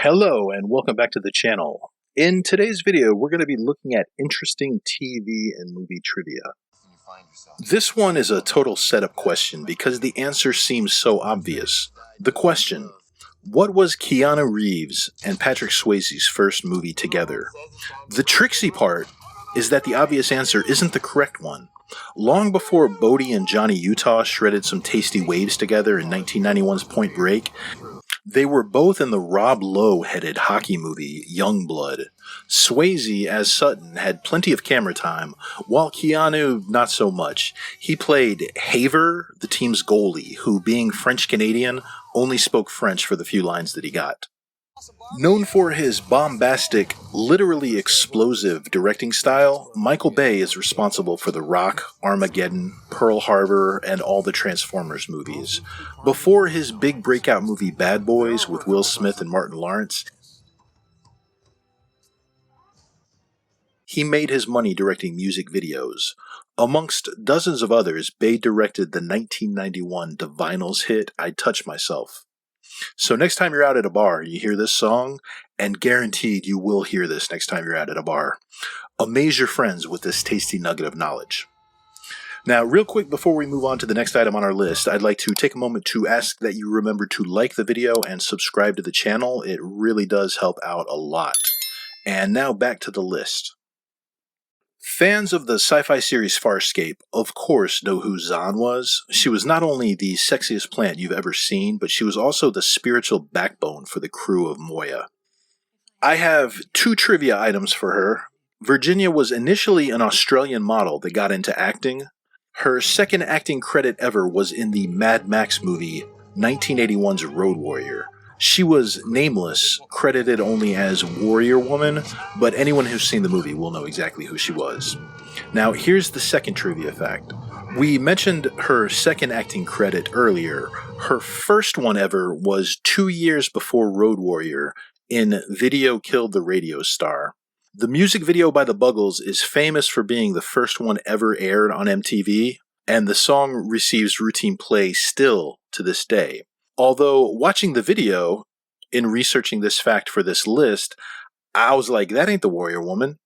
Hello and welcome back to the channel. In today's video, we're going to be looking at interesting TV and movie trivia. This one is a total setup question because the answer seems so obvious. The question: what was Keanu Reeves and Patrick Swayze's first movie together? The tricksy part is that the obvious answer isn't the correct one. Long before Bodie and Johnny Utah shredded some tasty waves together in 1991's Point Break, they were both in the Rob Lowe-headed hockey movie Youngblood. Swayze, as Sutton, had plenty of camera time, while Keanu, not so much. He played Haver, the team's goalie, who, being French-Canadian, only spoke French for the few lines that he got. Known for his bombastic, literally explosive directing style, Michael Bay is responsible for The Rock, Armageddon, Pearl Harbor, and all the Transformers movies. Before his big breakout movie Bad Boys with Will Smith and Martin Lawrence, he made his money directing music videos. Amongst dozens of others, Bay directed the 1991 The Vinyls hit I Touch Myself. So next time you're out at a bar, you hear this song, and guaranteed you will hear this next time you're out at a bar. Amaze your friends with this tasty nugget of knowledge. Now, real quick before we move on to the next item on our list, I'd like to take a moment to ask that you remember to like the video and subscribe to the channel. It really does help out a lot. And now back to the list. Fans of the sci-fi series Farscape, of course, know who Zahn was. She was not only the sexiest plant you've ever seen, but she was also the spiritual backbone for the crew of Moya. I have two trivia items for her. Virginia was initially an Australian model that got into acting. Her second acting credit ever was in the Mad Max movie 1981's Road Warrior. She was nameless, credited only as Warrior Woman, but anyone who's seen the movie will know exactly who she was. Now, here's the second trivia fact. We mentioned her second acting credit earlier. Her first one ever was 2 years before Road Warrior in Video Killed the Radio Star. The music video by the Buggles is famous for being the first one ever aired on MTV, and the song receives routine play still to this day. Although, watching the video, in researching this fact for this list, I was like, that ain't the Warrior Woman.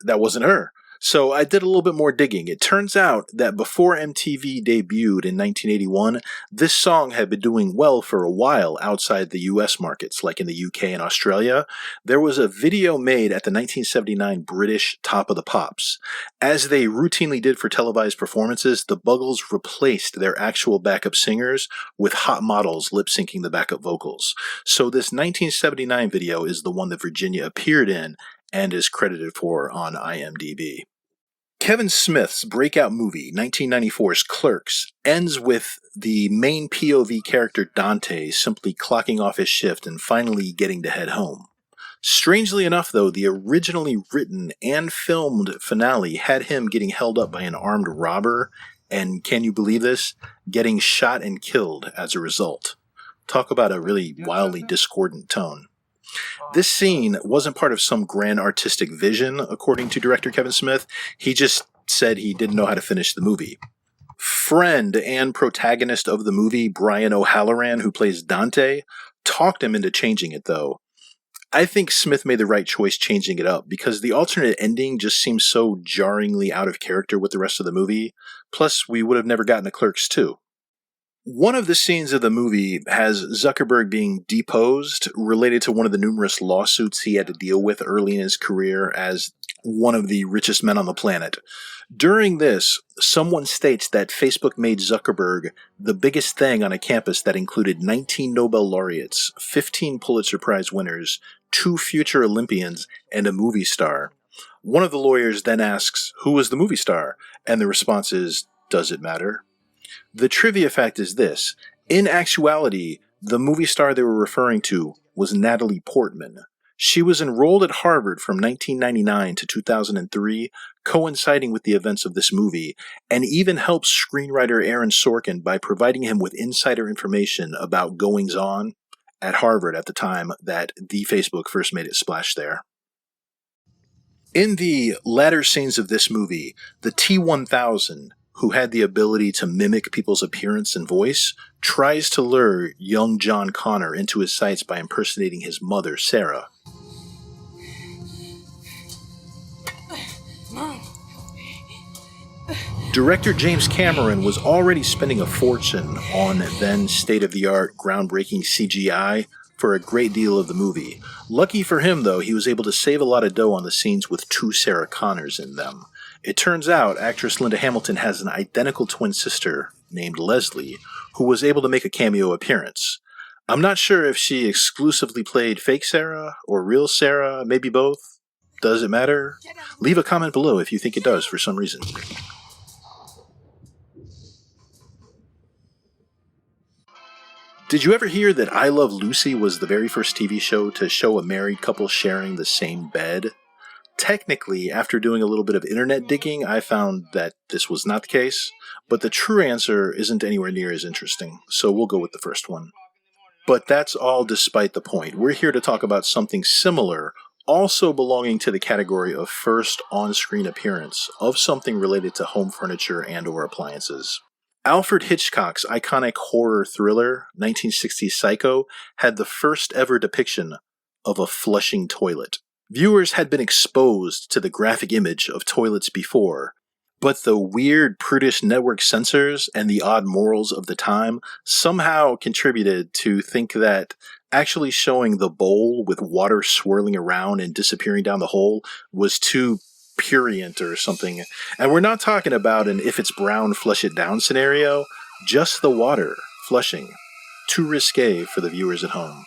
That wasn't her. So I did a little bit more digging. It turns out that before MTV debuted in 1981, this song had been doing well for a while outside the US markets, like in the UK and Australia. There was a video made at the 1979 British Top of the Pops. As they routinely did for televised performances, the Buggles replaced their actual backup singers with hot models lip-syncing the backup vocals. So this 1979 video is the one that Virginia appeared in and is credited for on IMDb. Kevin Smith's breakout movie, 1994's CLERKS, ends with the main POV character Dante simply clocking off his shift and finally getting to head home. Strangely enough, though, the originally written and filmed finale had him getting held up by an armed robber, and can you believe this? Getting shot and killed as a result. Talk about a really wildly discordant tone. This scene wasn't part of some grand artistic vision, according to director Kevin Smith. He just said he didn't know how to finish the movie. Friend and protagonist of the movie, Brian O'Halloran, who plays Dante, talked him into changing it, though. I think Smith made the right choice changing it up, because the alternate ending just seems so jarringly out of character with the rest of the movie. Plus, we would have never gotten a Clerks 2. One of the scenes of the movie has Zuckerberg being deposed, related to one of the numerous lawsuits he had to deal with early in his career as one of the richest men on the planet. During this, someone states that Facebook made Zuckerberg the biggest thing on a campus that included 19 Nobel laureates, 15 Pulitzer Prize winners, 2 future Olympians, and a movie star. One of the lawyers then asks, who was the movie star? And the response is, does it matter? The trivia fact is this: in actuality, the movie star they were referring to was Natalie Portman. She was enrolled at Harvard from 1999 to 2003, coinciding with the events of this movie, and even helped screenwriter Aaron Sorkin by providing him with insider information about goings-on at Harvard at the time that the Facebook first made its splash there. In the latter scenes of this movie, the T-1000, who had the ability to mimic people's appearance and voice, tries to lure young John Connor into his sights by impersonating his mother, Sarah. Director James Cameron was already spending a fortune on then state-of-the-art, groundbreaking CGI for a great deal of the movie. Lucky for him, though, he was able to save a lot of dough on the scenes with two Sarah Connors in them. It turns out actress Linda Hamilton has an identical twin sister named Leslie, who was able to make a cameo appearance. I'm not sure if she exclusively played fake Sarah or real Sarah, maybe both. Does it matter? Leave a comment below if you think it does for some reason. Did you ever hear that I Love Lucy was the very first TV show to show a married couple sharing the same bed? Technically, after doing a little bit of internet digging, I found that this was not the case, but the true answer isn't anywhere near as interesting, so we'll go with the first one. But that's all despite the point. We're here to talk about something similar, also belonging to the category of first on-screen appearance of something related to home furniture and/or appliances. Alfred Hitchcock's iconic horror thriller, 1960s Psycho, had the first ever depiction of a flushing toilet. Viewers had been exposed to the graphic image of toilets before, but the weird prudish network censors and the odd morals of the time somehow contributed to think that actually showing the bowl with water swirling around and disappearing down the hole was too prurient or something. And we're not talking about an if it's brown, flush it down scenario, just the water flushing. Too risque for the viewers at home.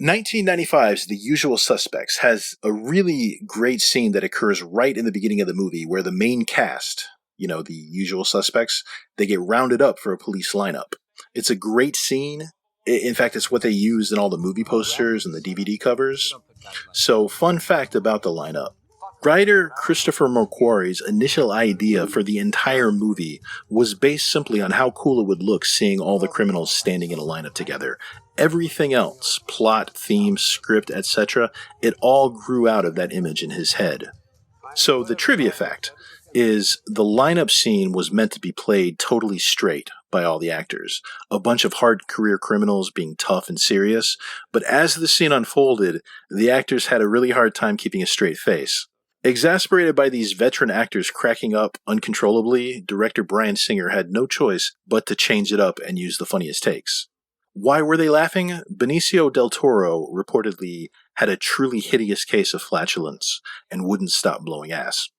1995's The Usual Suspects has a really great scene that occurs right in the beginning of the movie where the main cast, the usual suspects, they get rounded up for a police lineup. It's a great scene. In fact, it's what they used in all the movie posters and the DVD covers. So, fun fact about the lineup. Writer Christopher McQuarrie's initial idea for the entire movie was based simply on how cool it would look seeing all the criminals standing in a lineup together. Everything else, plot, theme, script, etc., it all grew out of that image in his head. So the trivia fact is the lineup scene was meant to be played totally straight by all the actors. A bunch of hard career criminals being tough and serious, but as the scene unfolded, the actors had a really hard time keeping a straight face. Exasperated by these veteran actors cracking up uncontrollably, director Bryan Singer had no choice but to change it up and use the funniest takes. Why were they laughing? Benicio del Toro reportedly had a truly hideous case of flatulence and wouldn't stop blowing ass.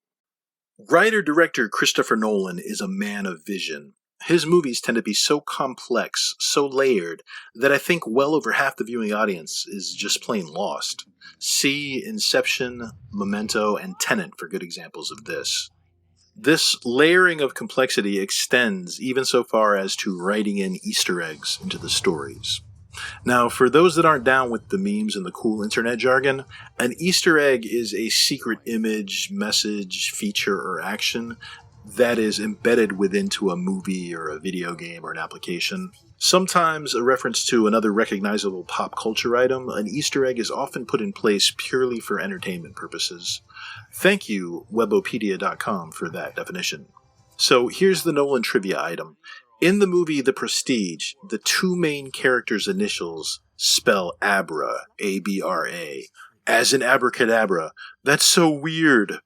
Writer-director Christopher Nolan is a man of vision. His movies tend to be so complex, so layered, that I think well over half the viewing audience is just plain lost. See Inception, Memento, and Tenet for good examples of this. This layering of complexity extends even so far as to writing in Easter eggs into the stories. Now, for those that aren't down with the memes and the cool internet jargon, an Easter egg is a secret image, message, feature, or action that is embedded within a movie or a video game or an application. Sometimes a reference to another recognizable pop culture item, an Easter egg is often put in place purely for entertainment purposes. Thank you, Webopedia.com, for that definition. So here's the Nolan trivia item. In the movie The Prestige, the two main characters' initials spell Abra, A-B-R-A, as in abracadabra. That's so weird.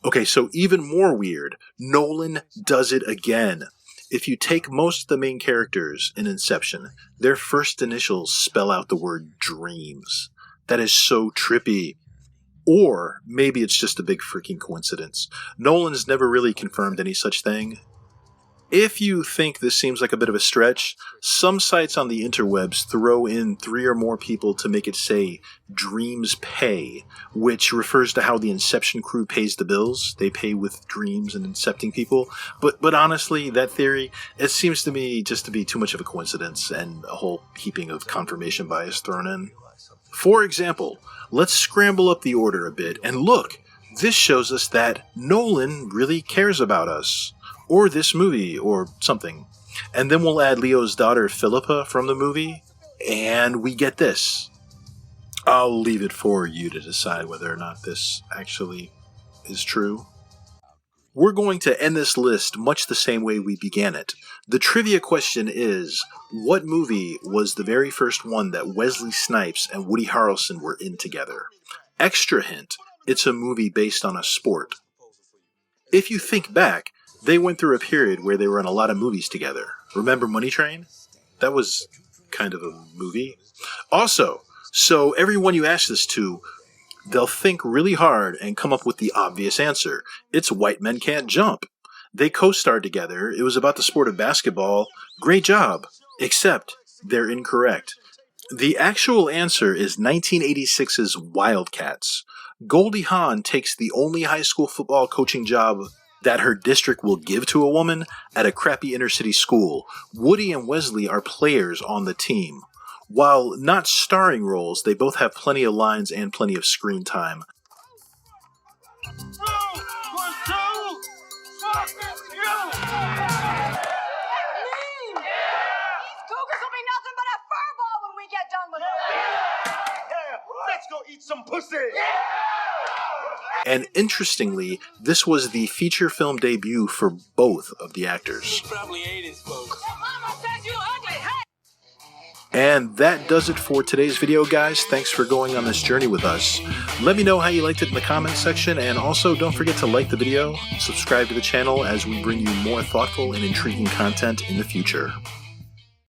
Okay, so even more weird, Nolan does it again. If you take most of the main characters in Inception, their first initials spell out the word dreams. That is so trippy. Or maybe it's just a big freaking coincidence. Nolan's never really confirmed any such thing. If you think this seems like a bit of a stretch, some sites on the interwebs throw in 3 or more people to make it say dreams pay, which refers to how the Inception crew pays the bills. They pay with dreams and incepting people. But honestly, that theory, it seems to me just to be too much of a coincidence and a whole heaping of confirmation bias thrown in. For example, let's scramble up the order a bit and look, this shows us that Nolan really cares about us. Or this movie, or something. And then we'll add Leo's daughter Philippa from the movie, and we get this. I'll leave it for you to decide whether or not this actually is true. We're going to end this list much the same way we began it. The trivia question is, what movie was the very first one that Wesley Snipes and Woody Harrelson were in together? Extra hint, it's a movie based on a sport. If you think back, they went through a period where they were in a lot of movies together. Remember Money Train? That was kind of a movie. Also, so everyone you ask this to, they'll think really hard and come up with the obvious answer. It's White Men Can't Jump. They co-starred together. It was about the sport of basketball. Great job. Except they're incorrect. The actual answer is 1986's Wildcats. Goldie Hawn takes the only high school football coaching job that her district will give to a woman at a crappy inner city school. Woody and Wesley are players on the team. While not starring roles, they both have plenty of lines and plenty of screen time. Let's go eat some pussy! And interestingly, this was the feature film debut for both of the actors. And that does it for today's video, guys. Thanks for going on this journey with us. Let me know how you liked it in the comments section, and also don't forget to like the video, subscribe to the channel as we bring you more thoughtful and intriguing content in the future.